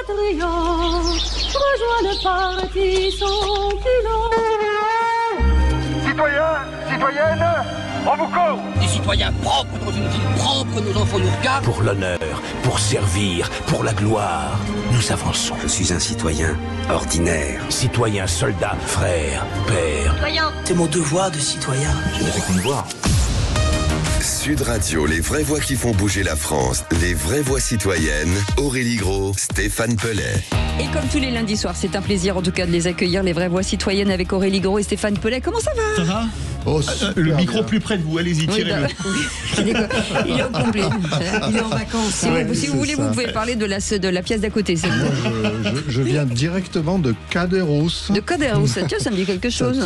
Adrien rejoint le parti sans pilon. Citoyens, citoyennes, on vous court. Des citoyens propres dans une ville propre, nos enfants nous regardent. Pour l'honneur, pour servir, pour la gloire, nous avançons. Je suis un citoyen ordinaire. Citoyen, soldat, frère, père. Citoyen. C'est mon devoir de citoyen. Je n'ai fait qu'une voix. Sud Radio, les vraies voix qui font bouger la France, les vraies voix citoyennes, Aurélie Gros, Stéphane Pellet. Et comme tous les lundis soirs, c'est un plaisir en tout cas de les accueillir, les vraies voix citoyennes avec Aurélie Gros et Stéphane Pellet. Comment ça va? Ça va? Le micro bien. Plus près de vous, allez-y, tirez-le. Il est au complet. Il est en vacances. Si vous voulez, vous pouvez parler de la pièce d'à côté. Je viens directement de Caderousse. De Caderousse, tiens, ça me dit quelque chose.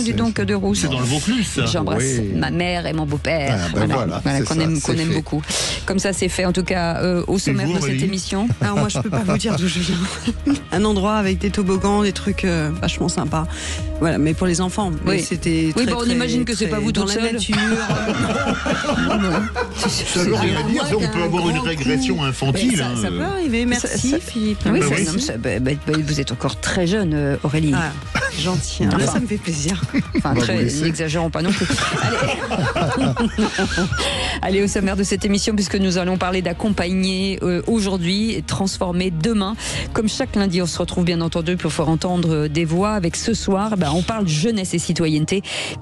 Dis donc Caderousse. C'est dans le Vaucluse. J'embrasse ma mère et mon beau-père. Voilà, qu'on aime beaucoup. Comme ça, c'est fait en tout cas au sommaire de cette émission. Alors moi, je peux pas vous dire d'où je viens. Un endroit avec des toboggans, des trucs vachement sympas. Voilà, mais pour les enfants. Oui. C'était très, on imagine que c'est pas vous toute seule. Dans la nature. Ça veut rien dire, on peut avoir une régression infantile. Ça peut arriver, merci Philippe. Oui, vous êtes encore très jeune, Aurélie. Ah, gentil. Là, ça me fait plaisir. Enfin, n'exagérons pas non plus. Allez, au sommaire de cette émission, puisque nous allons parler d'accompagner aujourd'hui et transformer demain. Comme chaque lundi, on se retrouve bien entendu pour faire entendre des voix. Avec ce soir, on parle jeunesse et citoyenneté.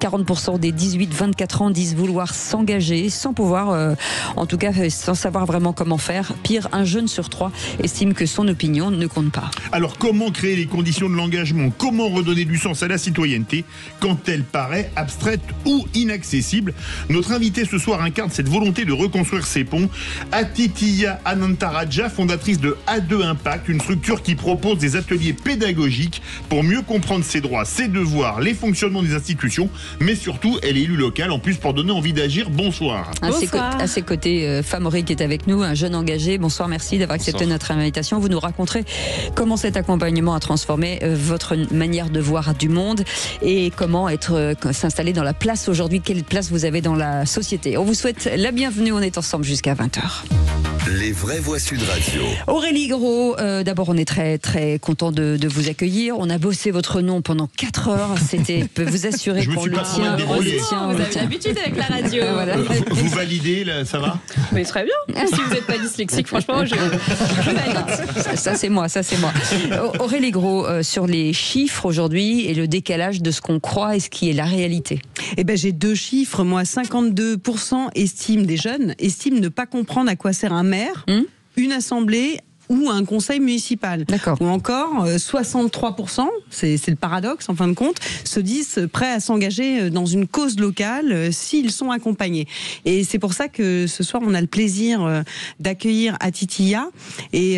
40% des 18-24 ans disent vouloir s'engager sans pouvoir, en tout cas sans savoir vraiment comment faire. Pire, un jeune sur 3 estime que son opinion ne compte pas. Alors comment créer les conditions de l'engagement? Comment redonner du sens à la citoyenneté quand elle paraît abstraite ou inaccessible? Notre invitée ce soir incarne cette volonté de reconstruire ces ponts. Atithia Anantaraja, fondatrice de A2 Impact, une structure qui propose des ateliers pédagogiques pour mieux comprendre ses droits, ses devoirs, les fonctionnements des institutions, mais surtout, elle est élue locale, en plus pour donner envie d'agir. Bonsoir. À ses côtés, Famori qui est avec nous, un jeune engagé. Bonsoir, merci d'avoir accepté notre invitation. Vous nous raconterez comment cet accompagnement a transformé votre manière de voir du monde et comment s'installer dans la place aujourd'hui. Quelle place vous avez dans la société? On vous souhaite la bienvenue, on est ensemble jusqu'à 20h. Les vraies voix Sud Radio. Aurélie Gros, d'abord on est très très content de vous accueillir. On a bossé votre nom pendant 4 heures. C'était, peut vous assurer qu'on le tient. Vous avez l'habitude avec la radio. Voilà. Vous validez, là, ça va? Mais très bien. Si vous n'êtes pas dyslexique, franchement, je valide. Ça c'est moi. Aurélie Gros, sur les chiffres aujourd'hui et le décalage de ce qu'on croit et ce qui est la réalité. J'ai 2 chiffres. Moi, 52% des jeunes estiment ne pas comprendre à quoi sert un maire, une assemblée ou un conseil municipal. D'accord. Ou encore 63%, c'est le paradoxe en fin de compte, se disent prêts à s'engager dans une cause locale s'ils sont accompagnés. Et c'est pour ça que ce soir on a le plaisir d'accueillir Atithia et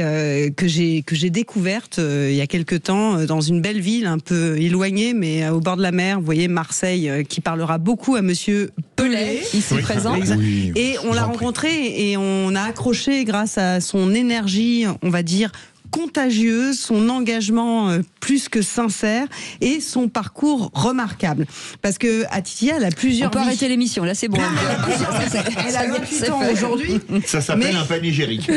que j'ai découverte il y a quelque temps dans une belle ville un peu éloignée mais au bord de la mer. Vous voyez Marseille qui parlera beaucoup à Monsieur Pellet ici présent. Oui, et on l'a rencontré et on a accroché grâce à son énergie, on va dire contagieuse, son engagement plus que sincère et son parcours remarquable. Parce que Atithia, elle a plusieurs. On peut arrêter l'émission, là c'est bon. Elle a 28 ans aujourd'hui. Ça s'appelle un panégyrique.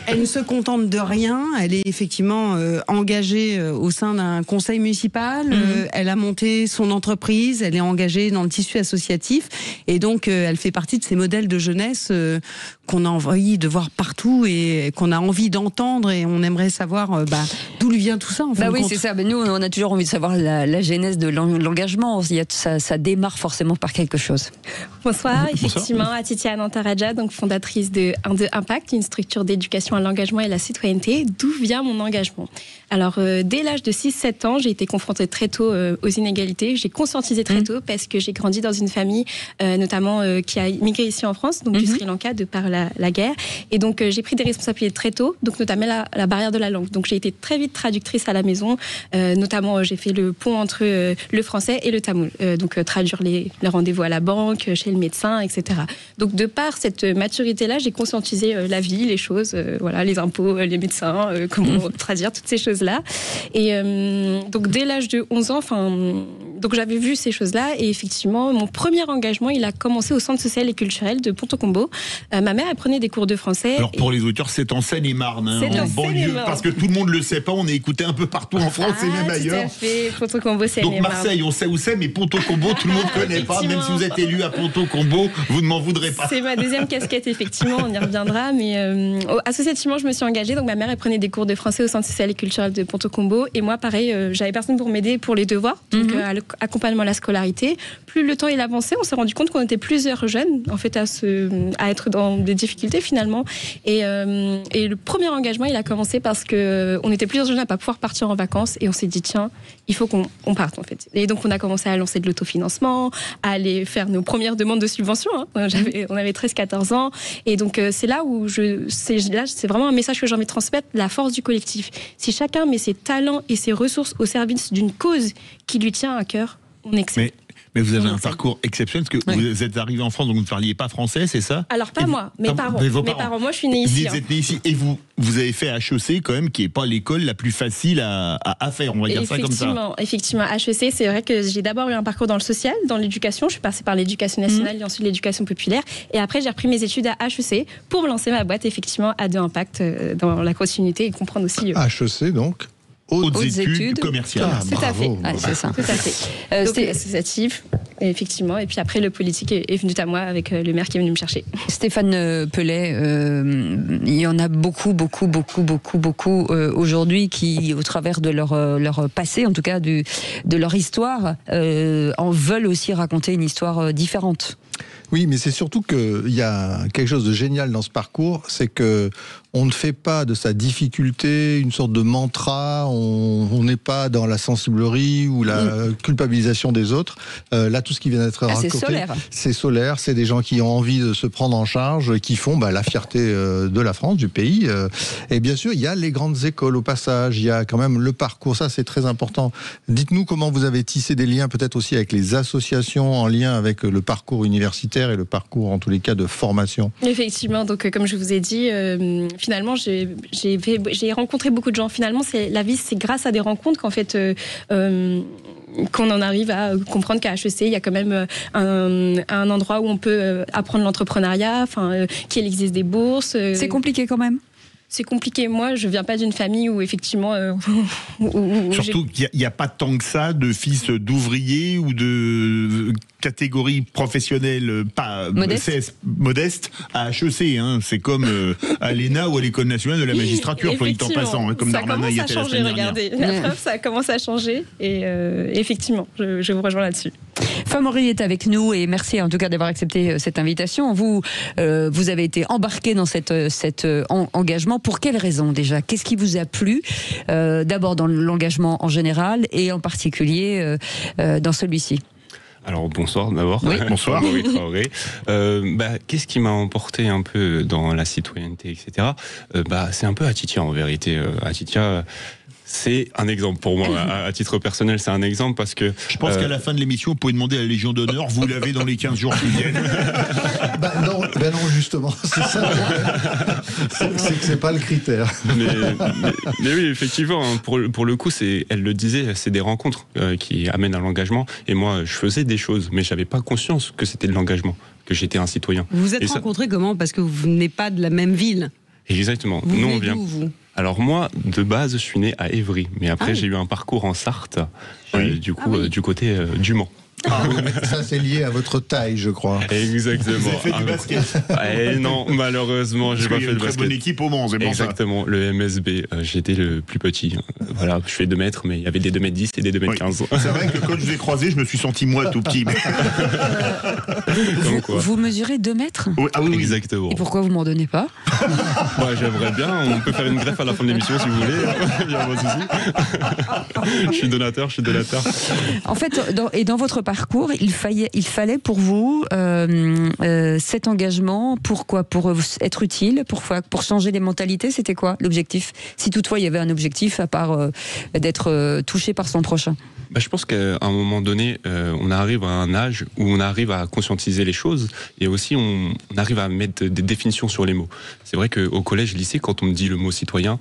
Elle ne se contente de rien. Elle est effectivement engagée au sein d'un conseil municipal. Elle a monté son entreprise. Elle est engagée dans le tissu associatif. Et donc, elle fait partie de ces modèles de jeunesse qu'on a envie de voir partout et qu'on a envie d'entendre. Et on aimerait savoir d'où lui vient tout ça. En fin de compte. C'est ça. Nous, on a toujours envie de savoir la genèse de l'engagement. Ça démarre forcément par quelque chose. Bonsoir, effectivement, Atithia Anantaraja, donc fondatrice de A2 Impact, une structure d'éducation à l'engagement et à la citoyenneté. D'où vient mon engagement? Alors, dès l'âge de 6-7 ans, j'ai été confrontée très tôt aux inégalités. J'ai conscientisé très tôt parce que j'ai grandi dans une famille, notamment qui a migré ici en France, donc du Sri Lanka, de par la guerre. Et donc, j'ai pris des responsabilités très tôt, donc notamment la barrière de la langue. Donc, j'ai été très vite traductrice à la maison. Notamment, j'ai fait le pont entre le français et le tamoul. Donc, traduire les rendez-vous à la banque, chez le médecin, etc. Donc, de par cette maturité-là, j'ai conscientisé la vie, les choses, les impôts, les médecins, comment traduire toutes ces choses-là. Et donc, dès l'âge de 11 ans, donc j'avais vu ces choses-là et effectivement, mon premier engagement, il a commencé au centre social et culturel de Ponto-Combo. Ma mère, elle prenait des cours de français. Alors pour les auteurs, c'est en Seine-et-Marne, en banlieue, parce que tout le monde le sait pas. On est écouté un peu partout en France et même ailleurs. Tout à fait, Ponto-Combo, Seine-et-Marne. Donc Marseille, on sait où c'est, mais Ponto-Combo, tout le monde connaît pas. Même si vous êtes élu à Ponto-Combo, vous ne m'en voudrez pas. C'est ma deuxième casquette, effectivement. On y reviendra, mais associativement, je me suis engagée. Donc ma mère, elle prenait des cours de français au centre social et culturel de Ponto-Combo, et moi, pareil, j'avais personne pour m'aider pour les devoirs, donc accompagnement à la scolarité. Plus le temps il avançait, on s'est rendu compte qu'on était plusieurs jeunes, en fait, à être dans des difficultés finalement. Et le premier engagement, il a commencé parce que on était plusieurs jeunes à pas pouvoir partir en vacances, et on s'est dit tiens, il faut qu'on parte en fait. Et donc on a commencé à lancer de l'autofinancement, à aller faire nos premières demandes de subventions. On avait 13-14 ans, et donc c'est là où c'est vraiment un message que j'ai envie de transmettre, la force du collectif. Si chacun met ses talents et ses ressources au service d'une cause qui lui tient à cœur, on excelle. Mais vous avez un parcours exceptionnel, parce que vous êtes arrivé en France, donc vous ne parliez pas français, c'est ça? Alors pas moi, mes parents. Mes parents. Moi, je suis née ici. Vous êtes né ici, et vous avez fait HEC quand même, qui n'est pas l'école la plus facile à faire, on va dire ça comme ça. Effectivement, HEC, c'est vrai que j'ai d'abord eu un parcours dans le social, dans l'éducation. Je suis passée par l'éducation nationale et ensuite l'éducation populaire. Et après, j'ai repris mes études à HEC pour me lancer ma boîte, effectivement, à 2 Impact, dans la continuité, et comprendre aussi. HEC, donc Hautes études commerciales. Tout à fait. C'est ça. Tout à fait. C'était associatif, effectivement. Et puis après, le politique est venu à moi avec le maire qui est venu me chercher. Stéphane Pellet, il y en a beaucoup aujourd'hui qui, au travers de leur passé, en tout cas de leur histoire, en veulent aussi raconter une histoire différente. Oui, mais c'est surtout qu'il y a quelque chose de génial dans ce parcours, c'est que on ne fait pas de sa difficulté une sorte de mantra, on n'est pas dans la sensiblerie ou la culpabilisation des autres. Là, tout ce qui vient d'être raconté, c'est solaire, c'est des gens qui ont envie de se prendre en charge, qui font la fierté de la France, du pays. Et bien sûr, il y a les grandes écoles au passage, il y a quand même le parcours, ça c'est très important. Dites-nous comment vous avez tissé des liens, peut-être aussi avec les associations en lien avec le parcours universitaire et le parcours, en tous les cas, de formation. Effectivement, donc comme je vous ai dit, finalement, j'ai rencontré beaucoup de gens. Finalement, la vie, c'est grâce à des rencontres qu'en fait, qu'on en arrive à comprendre qu'à HEC, il y a quand même un endroit où on peut apprendre l'entrepreneuriat, qu'il existe des bourses. C'est compliqué quand même. C'est compliqué. Moi, je viens pas d'une famille où effectivement... Surtout qu'il n'y a pas tant que ça de fils d'ouvriers ou de catégorie professionnelle pas modeste à HEC. C'est comme à l'ENA ou à l'École nationale de la magistrature, soit dit en passant, comme Darmanin y était la semaine dernière. Regardez, la preuve, ça commence à changer. Et effectivement, je vous rejoins là-dessus. Famori est avec nous et merci en tout cas d'avoir accepté cette invitation. Vous avez été embarqué dans cet engagement. Pour quelles raisons déjà? Qu'est-ce qui vous a plu d'abord dans l'engagement en général et en particulier dans celui-ci? Alors bonsoir d'abord. Oui. Bonsoir. Qu'est-ce qui m'a emporté un peu dans la citoyenneté, etc. C'est un peu Atitia en vérité. Atitia, c'est un exemple pour moi. À titre personnel, c'est un exemple parce que... Je pense qu'à la fin de l'émission, vous pouvez demander à la Légion d'honneur, vous l'avez dans les 15 jours qui viennent. Non, justement, c'est ça. C'est pas le critère. Mais oui, effectivement, pour le coup, elle le disait, c'est des rencontres qui amènent à l'engagement. Et moi, je faisais des choses, mais j'avais pas conscience que c'était de l'engagement, que j'étais un citoyen. Vous vous êtes rencontrés comment? Parce que vous venez pas de la même ville. Exactement. Vous venez d'où, vous? Alors moi, de base, je suis né à Évry, mais après j'ai eu un parcours en Sarthe, du côté du Mans. Ça c'est lié à votre taille, je crois. Exactement. Vous avez fait du basket? Non, malheureusement, j'ai pas fait de basket. Une très bonne équipe au Mans, c'est pour ça. Exactement, le MSB. J'étais le plus petit. Voilà, je fais 2 mètres, mais il y avait des 2m10 et des 2m15. C'est vrai que quand je vous ai croisé, je me suis senti moi tout petit. Vous mesurez 2 mètres? Oui, exactement. Et pourquoi vous m'en donnez pas? J'aimerais bien. On peut faire une greffe à la fin de l'émission si vous voulez. Il n'y a pas de souci. Je suis donateur. En fait, dans votre parcours, il fallait pour vous cet engagement. Pourquoi? Pour être utile, pour changer les mentalités. C'était quoi l'objectif? Si toutefois il y avait un objectif à part d'être touché par son prochain. Je pense qu'à un moment donné, on arrive à un âge où on arrive à conscientiser les choses et aussi on arrive à mettre des définitions sur les mots. C'est vrai qu'au collège, lycée, quand on me dit le mot citoyen,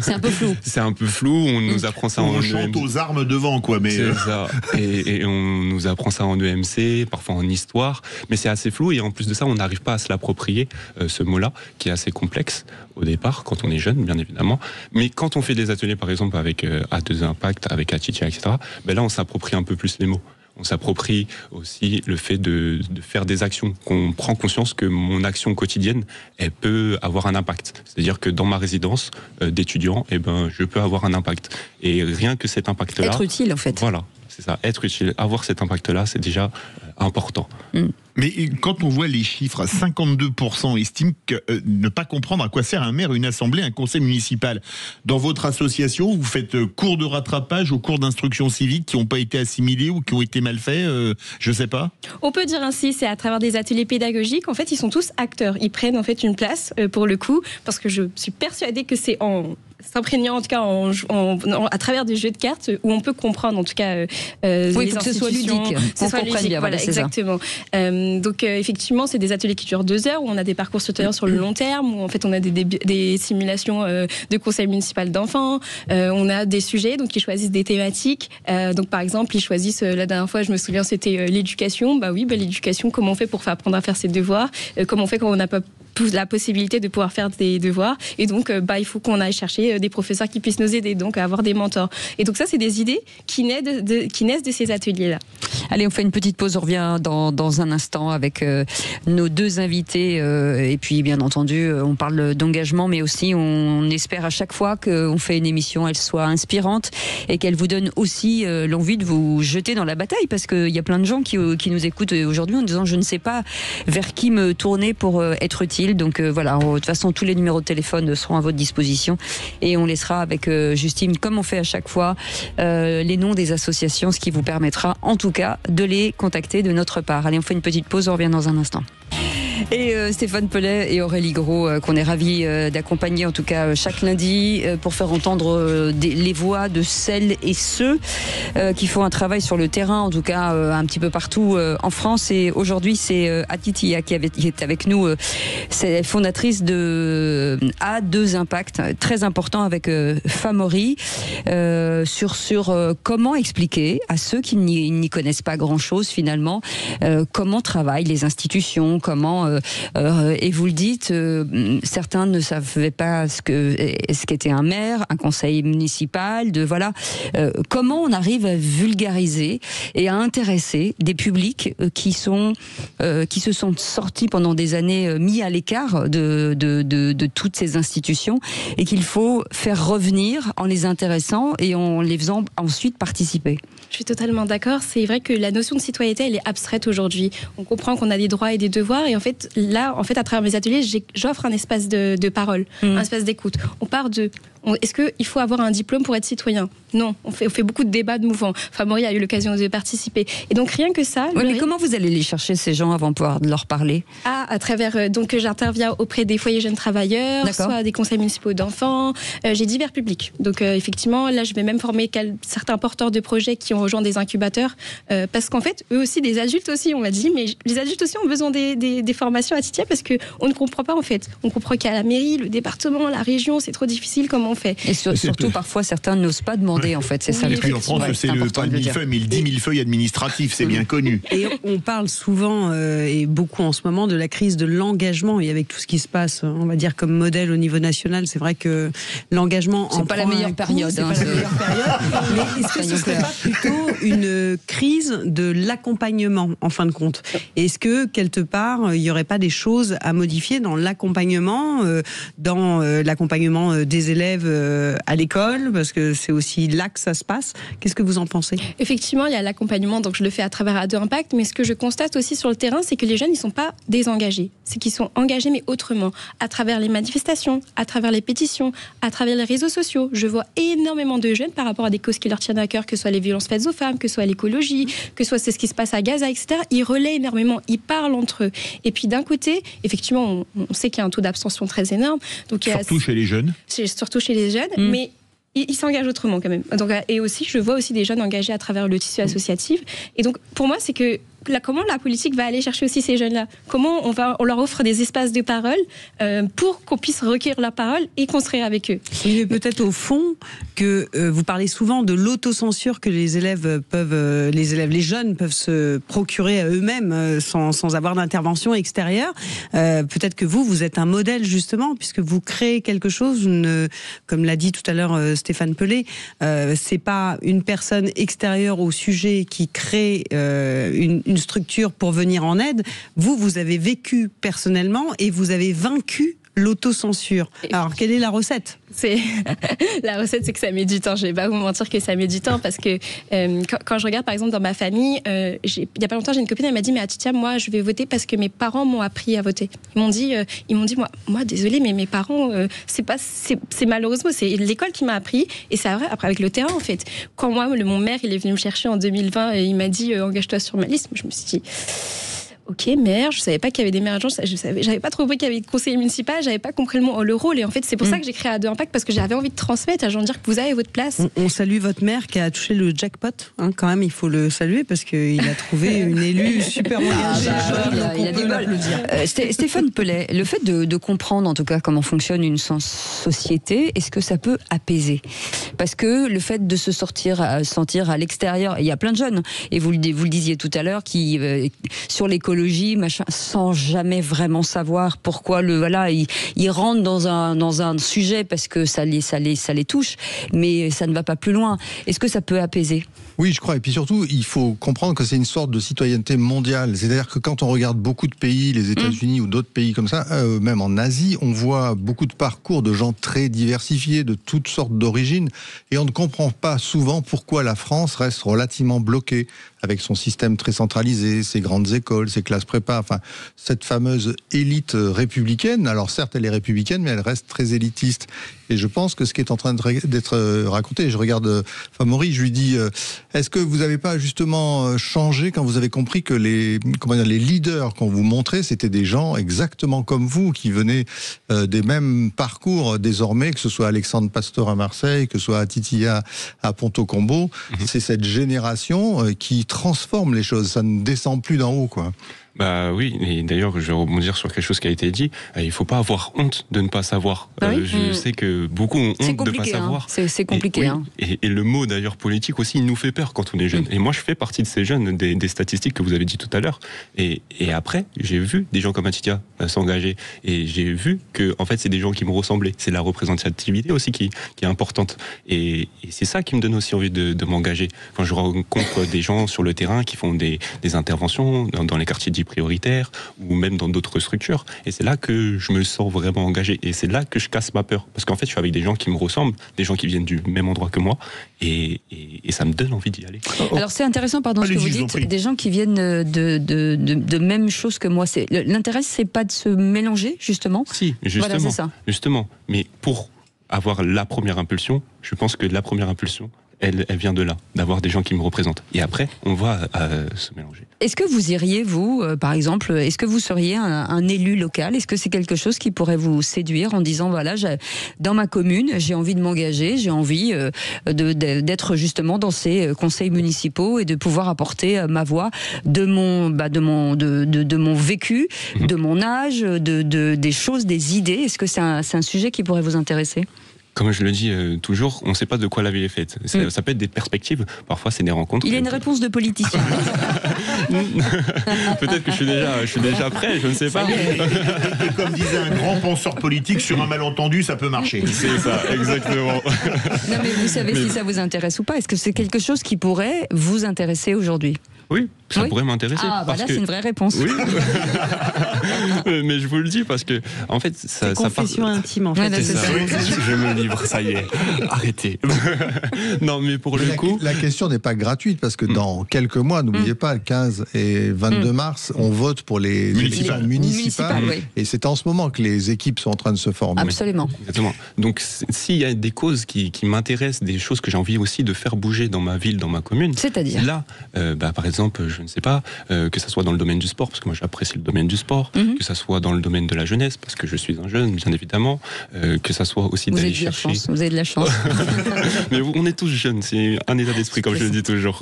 C'est un peu flou. C'est un peu flou. On nous apprend ça on en chante EMC. aux armes devant, quoi. Mais C'est ça. Et on nous apprend ça en EMC, parfois en histoire. Mais c'est assez flou. Et en plus de ça, on n'arrive pas à se l'approprier, ce mot-là, qui est assez complexe au départ, quand on est jeune, bien évidemment. Mais quand on fait des ateliers, par exemple, avec A2 Impact, avec Atitia, etc., ben là, on s'approprie un peu plus les mots. On s'approprie aussi le fait de faire des actions, qu'on prend conscience que mon action quotidienne, elle peut avoir un impact. C'est-à-dire que dans ma résidence d'étudiant, je peux avoir un impact. Et rien que cet impact-là... Être utile, en fait. Voilà, c'est ça, être utile. Avoir cet impact-là, c'est déjà important. Mais quand on voit les chiffres, 52% estiment que ne pas comprendre à quoi sert un maire, une assemblée, un conseil municipal. Dans votre association, vous faites cours de rattrapage aux cours d'instruction civique qui n'ont pas été assimilés ou qui ont été mal faits, je sais pas. On peut dire ainsi, c'est à travers des ateliers pédagogiques, en fait, ils sont tous acteurs. Ils prennent en fait une place pour le coup, parce que je suis persuadée que c'est en s'imprégnant en tout cas à travers des jeux de cartes où on peut comprendre en tout cas oui, les faut que ce soit ludique, qu'on comprenne bien, voilà, exactement. Donc effectivement c'est des ateliers qui durent 2 heures où on a des parcours citoyens sur le long terme, où en fait on a des simulations de conseil municipal d'enfants, on a des sujets donc ils choisissent des thématiques, donc par exemple ils choisissent, la dernière fois je me souviens c'était l'éducation, l'éducation, comment on fait pour faire apprendre à faire ses devoirs, comment on fait quand on n'a pas la possibilité de pouvoir faire des devoirs, et donc il faut qu'on aille chercher des professeurs qui puissent nous aider, donc à avoir des mentors. Et donc ça, c'est des idées qui naissent de ces ateliers-là. Allez, on fait une petite pause, on revient dans un instant avec nos 2 invités, et puis bien entendu, on parle d'engagement, mais aussi on espère à chaque fois qu'on fait une émission, elle soit inspirante, et qu'elle vous donne aussi l'envie de vous jeter dans la bataille, parce qu'il y a plein de gens qui nous écoutent aujourd'hui en disant je ne sais pas vers qui me tourner pour être utile. Donc voilà, de toute façon tous les numéros de téléphone seront à votre disposition, et on laissera avec Justine, comme on fait à chaque fois, les noms des associations, ce qui vous permettra en tout cas de les contacter de notre part. Allez, on fait une petite pause, on revient dans un instant. Et Stéphane Pellet et Aurélie Gros, qu'on est ravis d'accompagner en tout cas chaque lundi pour faire entendre les voix de celles et ceux qui font un travail sur le terrain, en tout cas un petit peu partout en France. Et aujourd'hui c'est Atitia qui est avec nous, c'est fondatrice de A2 Impact, très important avec Famori, sur comment expliquer à ceux qui n'y connaissent pas grand-chose finalement, comment travaillent les institutions, comment et vous le dites, certains ne savaient pas ce qu'était un maire, un conseil municipal, comment on arrive à vulgariser et à intéresser des publics qui se sont sortis pendant des années mis à l'écart de toutes ces institutions, et qu'il faut faire revenir en les intéressant et en les faisant ensuite participer. Je suis totalement d'accord. C'est vrai que la notion de citoyenneté, elle est abstraite aujourd'hui. On comprend qu'on a des droits et des devoirs, et en fait, là, à travers mes ateliers, j'offre un espace de parole, un espace d'écoute. On part de... Est-ce qu'il faut avoir un diplôme pour être citoyen ? Non, on fait beaucoup de débats, de mouvements. Famori a eu l'occasion de participer. Et donc rien que ça... Oui, mais comment vous allez les chercher, ces gens, avant de pouvoir leur parler ? À travers... donc j'interviens auprès des foyers jeunes travailleurs, soit des conseils municipaux d'enfants. J'ai divers publics. Donc effectivement, là je vais même former certains porteurs de projets qui ont rejoint des incubateurs. Parce qu'en fait, eux aussi, des adultes aussi, on m'a dit, mais les adultes aussi ont besoin des formations à Atitia, parce qu'on ne comprend pas en fait. On comprend qu'à la mairie, le département, la région, c'est trop difficile, comment on fait. Et surtout, parfois, certains n'osent pas demander, en fait. C'est ça. Et puis en France, c'est pas le millefeuille, mais le 10 millefeuille administratif, c'est bien connu. Et on parle souvent, et beaucoup en ce moment, de la crise de l'engagement. Et avec tout ce qui se passe, on va dire, comme modèle au niveau national, c'est vrai que l'engagement... C'est pas la meilleure période. C'est pas la meilleure période. Mais est-ce que ce serait pas plutôt une crise de l'accompagnement, en fin de compte ? Est-ce que, quelque part, il n'y aurait pas des choses à modifier dans l'accompagnement des élèves à l'école, parce que c'est aussi là que ça se passe. Qu'est-ce que vous en pensez ? Effectivement, il y a l'accompagnement, donc je le fais à travers A2 Impact, mais ce que je constate aussi sur le terrain, c'est que les jeunes, ils ne sont pas désengagés. C'est qu'ils sont engagés, mais autrement, à travers les manifestations, à travers les pétitions, à travers les réseaux sociaux. Je vois énormément de jeunes par rapport à des causes qui leur tiennent à cœur, que ce soit les violences faites aux femmes, que ce soit l'écologie, que ce soit c'est ce qui se passe à Gaza, etc. Ils relaient énormément, ils parlent entre eux. Et puis d'un côté, effectivement, on sait qu'il y a un taux d'abstention très énorme. Donc, surtout chez les jeunes. Surtout chez les jeunes, mais ils s'engagent autrement quand même. Donc, et aussi, je vois aussi des jeunes engagés à travers le tissu associatif. Et donc, pour moi, c'est que comment la politique va aller chercher aussi ces jeunes-là? Comment on leur offre des espaces de parole pour qu'on puisse recueillir leur parole et construire avec eux? Il est peut-être au fond que vous parlez souvent de l'autocensure que les jeunes peuvent se procurer à eux-mêmes sans avoir d'intervention extérieure. Peut-être que vous êtes un modèle justement, puisque vous créez quelque chose, comme l'a dit tout à l'heure Stéphane Pelé, c'est pas une personne extérieure au sujet qui crée une structure pour venir en aide. Vous avez vécu personnellement et vous avez vaincu l'autocensure. Alors, quelle est la recette ? La recette, c'est que ça met du temps. Je vais pas vous mentir que ça met du temps parce que quand je regarde, par exemple, dans ma famille, il y a pas longtemps, j'ai une copine, elle m'a dit, mais Atitia, moi, je vais voter parce que mes parents m'ont appris à voter. Ils m'ont dit, moi, désolée, mais mes parents, c'est malheureusement, c'est l'école qui m'a appris et c'est vrai, après, avec le terrain, en fait. Quand moi, mon maire, il est venu me chercher en 2020 et il m'a dit, engage-toi sur ma liste, je me suis dit, ok, maire, je savais pas qu'il y avait des maires adjoints, j'avais pas trop compris qu'il y avait des conseillers municipaux, j'avais pas compris le rôle, et en fait c'est pour ça que j'ai créé A2 Impact, parce que j'avais envie de transmettre, à gens dire que vous avez votre place. On salue votre maire qui a touché le jackpot, hein, quand même, il faut le saluer parce qu'il a trouvé une élue super engagée. Il a des bols. Stéphane Pelé, le fait de comprendre en tout cas comment fonctionne une société, est-ce que ça peut apaiser? Parce que le fait de se sentir à l'extérieur, il y a plein de jeunes, et vous le disiez tout à l'heure, qui sur l'écologie, machin, sans jamais vraiment savoir pourquoi ils rentrent dans un sujet parce que ça les touche, mais ça ne va pas plus loin. Est-ce que ça peut apaiser? Oui, je crois. Et puis surtout, il faut comprendre que c'est une sorte de citoyenneté mondiale. C'est-à-dire que quand on regarde beaucoup de pays, les États-Unis ou d'autres pays comme ça, même en Asie, on voit beaucoup de parcours de gens très diversifiés, de toutes sortes d'origines, et on ne comprend pas souvent pourquoi la France reste relativement bloquée avec son système très centralisé, ses grandes écoles, ses classes prépa, enfin, cette fameuse élite républicaine. Alors certes, elle est républicaine, mais elle reste très élitiste. Et je pense que ce qui est en train d'être raconté, je regarde Famori, je lui dis, est-ce que vous n'avez pas justement changé quand vous avez compris que les leaders qu'on vous montrait, c'était des gens exactement comme vous, qui venaient des mêmes parcours désormais, que ce soit Alexandre Pasteur à Marseille, que ce soit Atitia à Ponto-Combo. C'est cette génération qui transforme les choses, ça ne descend plus d'en haut, quoi. Bah oui, et d'ailleurs, je vais rebondir sur quelque chose qui a été dit. Il faut pas avoir honte de ne pas savoir. Je sais que beaucoup ont honte de ne pas savoir. C'est compliqué. Et le mot d'ailleurs politique aussi, il nous fait peur quand on est jeune. Et moi, je fais partie de ces jeunes, des statistiques que vous avez dit tout à l'heure. Et après, j'ai vu des gens comme Atitia s'engager. Et j'ai vu que, en fait, c'est des gens qui me ressemblaient. C'est la représentativité aussi qui est importante. Et c'est ça qui me donne aussi envie de m'engager. Quand je rencontre des gens sur le terrain qui font des interventions dans les quartiers dits prioritaires ou même dans d'autres structures, et c'est là que je me sens vraiment engagé, et c'est là que je casse ma peur, parce qu'en fait je suis avec des gens qui me ressemblent, des gens qui viennent du même endroit que moi, et ça me donne envie d'y aller. Alors c'est intéressant, pardon, ce que vous dites, des gens qui viennent de même chose que moi. L'intérêt, c'est pas de se mélanger, justement. Si, justement, voilà, c'est ça. Justement, mais pour avoir la première impulsion, je pense que la première impulsion, elle vient de là, d'avoir des gens qui me représentent. Et après, on va se mélanger. Est-ce que vous iriez, vous, par exemple, est-ce que vous seriez un élu local? Est-ce que c'est quelque chose qui pourrait vous séduire en disant, voilà, dans ma commune, j'ai envie de m'engager, j'ai envie d'être justement dans ces conseils municipaux et de pouvoir apporter ma voix de mon vécu, de mon âge, des choses, des idées. Est-ce que c'est un sujet qui pourrait vous intéresser? Comme je le dis toujours, on ne sait pas de quoi la vie est faite. Ça peut être des perspectives, parfois c'est des rencontres. Il a une réponse de politicien. Peut-être que je suis déjà prêt, je ne sais pas. Et comme disait un grand penseur politique, sur un malentendu, ça peut marcher. C'est ça, exactement. Non, mais vous savez si ça vous intéresse ou pas? Est-ce que c'est quelque chose qui pourrait vous intéresser aujourd'hui? Oui, ça pourrait m'intéresser. Ah, bah là, c'est une vraie réponse. Oui. Mais je vous le dis parce que, en fait, ça confession intime, en fait. Ouais, c'est ça. Je me livre, ça y est. Arrêtez. Non, mais pour le coup. La question n'est pas gratuite parce que dans quelques mois, n'oubliez pas, le 15 et 22 mars, on vote pour les élections municipales. Oui. Et c'est en ce moment que les équipes sont en train de se former. Absolument. Exactement. Donc, s'il y a des causes qui m'intéressent, des choses que j'ai envie aussi de faire bouger dans ma ville, dans ma commune. C'est-à-dire là, par exemple, je ne sais pas, que ça soit dans le domaine du sport, parce que moi j'apprécie le domaine du sport, que ça soit dans le domaine de la jeunesse, parce que je suis un jeune, bien évidemment, que ça soit aussi d'aller chercher... Vous avez de la chance. Mais on est tous jeunes, c'est un état d'esprit, comme je le dis toujours.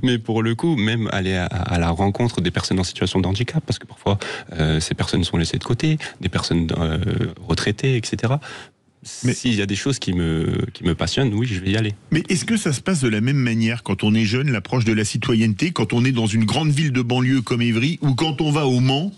Mais pour le coup, même aller à la rencontre des personnes en situation de handicap, parce que parfois, ces personnes sont laissées de côté, des personnes retraitées, etc. Mais s'il y a des choses qui me passionnent, oui, je vais y aller. Mais est-ce que ça se passe de la même manière quand on est jeune, l'approche de la citoyenneté, quand on est dans une grande ville de banlieue comme Évry, ou quand on va au Mans,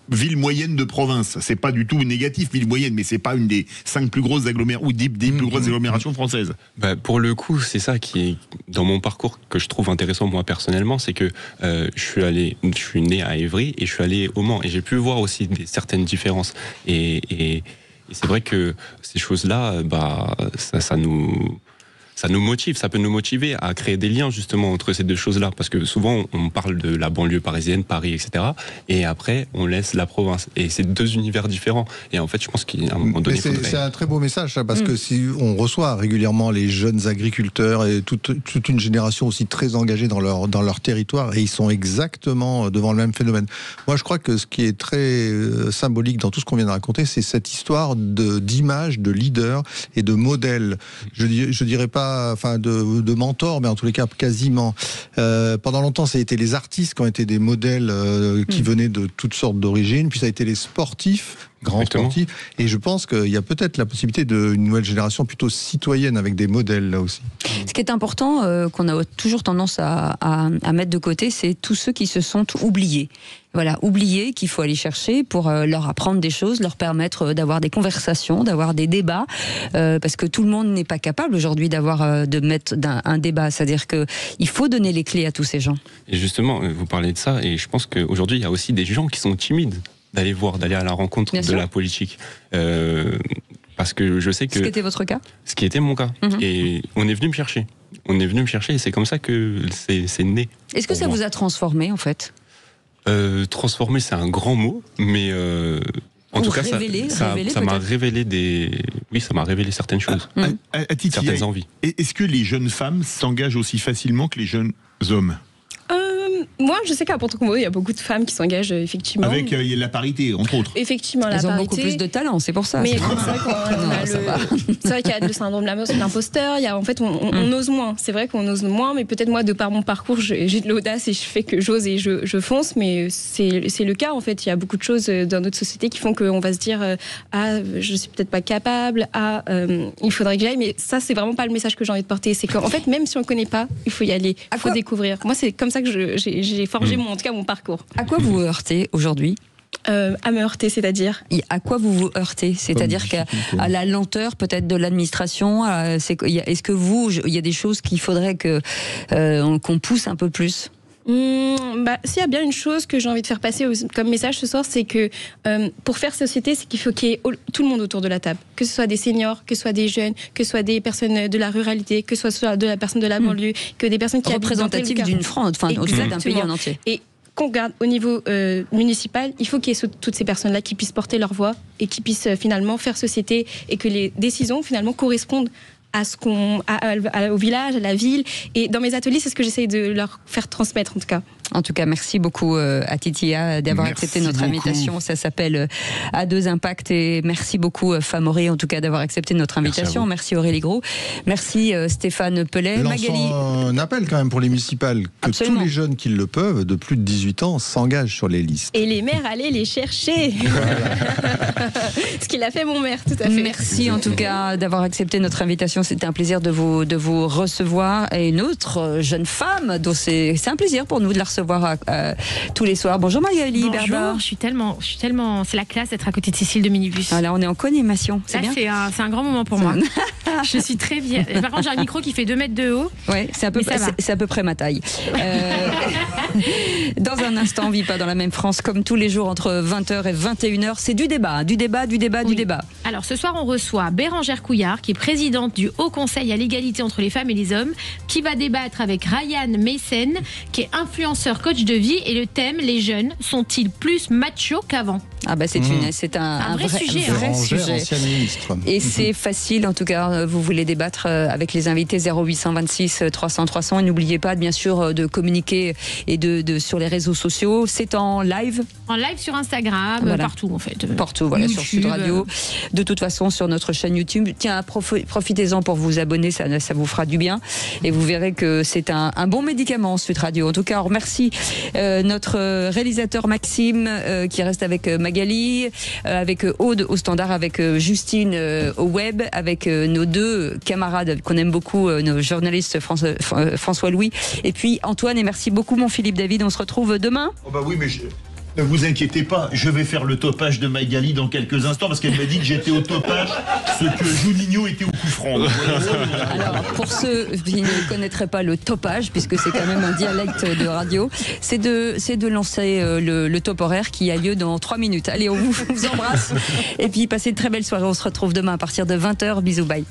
ville moyenne de province? C'est pas du tout négatif, ville moyenne, mais c'est pas une des 5 plus grosses agglomérations, ou des plus grosses agglomérations françaises. Pour le coup, c'est ça qui est, dans mon parcours, que je trouve intéressant, moi, personnellement, c'est que je suis né à Évry, et je suis allé au Mans, et j'ai pu voir aussi certaines différences. Et c'est vrai que ces choses-là, ça nous motive, ça peut nous motiver à créer des liens justement entre ces deux choses-là, parce que souvent on parle de la banlieue parisienne, Paris, etc. Et après on laisse la province, et c'est deux univers différents. Et en fait, je pense qu'à un moment donné, c'est un très beau message, ça, parce que si on reçoit régulièrement les jeunes agriculteurs et toute une génération aussi très engagée dans leur territoire, et ils sont exactement devant le même phénomène. Moi, je crois que ce qui est très symbolique dans tout ce qu'on vient de raconter, c'est cette histoire d'image, de leader et de modèle. Je dirais pas de mentor, mais en tous les cas quasiment. Pendant longtemps, ça a été les artistes qui ont été des modèles qui venaient de toutes sortes d'origines, puis ça a été les sportifs, grands sportifs, et je pense qu'il y a peut-être la possibilité d'une nouvelle génération plutôt citoyenne avec des modèles là aussi. Ce qui est important, qu'on a toujours tendance à mettre de côté, c'est tous ceux qui se sont oubliés. Voilà, oubliés, qu'il faut aller chercher pour leur apprendre des choses, leur permettre d'avoir des conversations, d'avoir des débats, parce que tout le monde n'est pas capable aujourd'hui de mettre un débat. C'est-à-dire qu'il faut donner les clés à tous ces gens. Et justement, vous parlez de ça, et je pense qu'aujourd'hui, il y a aussi des gens qui sont timides d'aller à la rencontre de la politique. Parce que je sais que... Ce qui était votre cas ? Ce qui était mon cas. Et on est venu me chercher. Et c'est comme ça que c'est né. Est-ce que ça vous a transformé, en fait ? Transformer, c'est un grand mot, mais en tout cas, ça m'a révélé ça m'a révélé certaines choses, certaines envies. Est-ce que les jeunes femmes s'engagent aussi facilement que les jeunes hommes ? Moi, je sais qu'à Porto-Combo, il y a beaucoup de femmes qui s'engagent effectivement. Avec la parité, entre autres. Effectivement, la parité. parité. Elles ont beaucoup plus de talent, c'est pour ça. Mais c'est vrai qu'il y a le syndrome de l'imposteur. En fait, on ose moins. C'est vrai qu'on ose moins, mais peut-être moi, de par mon parcours, j'ai de l'audace et je fais que j'ose et je fonce. Mais c'est le cas, en fait. Il y a beaucoup de choses dans notre société qui font qu'on va se dire je suis peut-être pas capable, il faudrait que j'aille. Mais ça, c'est vraiment pas le message que j'ai envie de porter. C'est qu'en fait, même si on ne connaît pas, il faut y aller. Il faut découvrir. Moi, c'est comme ça que j'ai forgé en tout cas mon parcours. À quoi vous heurtez aujourd'hui ? À me heurter, c'est-à-dire ? À quoi vous vous heurtez ? C'est-à-dire qu'à la lenteur peut-être de l'administration. Est-ce que il y a des choses qu'il faudrait qu'on pousse un peu plus ? S'il y a bien une chose que j'ai envie de faire passer comme message ce soir, c'est que pour faire société, c'est qu'il faut qu'il y ait tout le monde autour de la table, que ce soit des seniors, que ce soit des jeunes, que ce soit des personnes de la ruralité, que ce soit de la personne de la banlieue, que des personnes qui représentatives d'une France, d'un pays en entier. Et qu'on regarde au niveau municipal, il faut qu'il y ait toutes ces personnes-là qui puissent porter leur voix et qui puissent finalement faire société, et que les décisions finalement correspondent au village, à la ville. Et dans mes ateliers, c'est ce que j'essaie de leur faire transmettre, en tout cas. En tout cas, merci beaucoup à Titia d'avoir accepté notre invitation. Ça s'appelle À deux impacts. Et merci beaucoup Famoré, en tout cas, d'avoir accepté notre invitation. Merci Aurélie Gros. Merci Stéphane Pellet. Magali. Un appel quand même pour les municipales, que tous les jeunes qui le peuvent, de plus de 18 ans, s'engagent sur les listes. Et les maires, allez les chercher. Voilà. Ce qu'il a fait mon maire, tout à fait. Merci en tout cas d'avoir accepté notre invitation. C'était un plaisir de vous recevoir. Et une autre jeune femme, dont c'est un plaisir pour nous de la recevoir tous les soirs. Bonjour Magali. Bonjour, je suis tellement, c'est la classe d'être à côté de Cécile de Minibus. Là, on est en co-animation, c'est bien. C'est un grand moment pour moi. Je suis très fière. Par contre, j'ai un micro qui fait 2 mètres de haut. Ouais, c'est à peu près ma taille. Dans un instant, on vit pas dans la même France, comme tous les jours entre 20h et 21h. C'est du débat. Alors, ce soir, on reçoit Bérangère Couillard, qui est présidente du Haut Conseil à l'égalité entre les femmes et les hommes, qui va débattre avec Ryan Messen, qui est influenceur coach de vie, et le thème: les jeunes sont-ils plus machos qu'avant ? Ah bah c'est un vrai sujet. Vrai sujet. Ancienne ministre. Et c'est facile, en tout cas, vous voulez débattre avec les invités 0826 300 300. Et n'oubliez pas, bien sûr, de communiquer et sur les réseaux sociaux. C'est en live. En live sur Instagram, partout en fait. Partout, voilà, YouTube. sur Sud Radio. De toute façon, sur notre chaîne YouTube. Tiens, profitez-en pour vous abonner, ça vous fera du bien. Et vous verrez que c'est un bon médicament, Sud Radio. En tout cas, on remercie notre réalisateur Maxime qui reste avec Magali, avec Aude au standard, avec Justine au web, avec nos deux camarades qu'on aime beaucoup, nos journalistes François Louis, et puis Antoine. Et merci beaucoup, mon Philippe David. On se retrouve demain. Oh bah oui, mais ne vous inquiétez pas, je vais faire le topage de Magali dans quelques instants parce qu'elle m'a dit que j'étais au topage, ce que Juninho était au coup franc. Alors, pour ceux qui ne connaîtraient pas le topage, puisque c'est quand même un dialecte de radio, c'est de lancer le top horaire qui a lieu dans 3 minutes. Allez, on vous embrasse et puis passez une très belle soirée. On se retrouve demain à partir de 20h. Bisous, bye.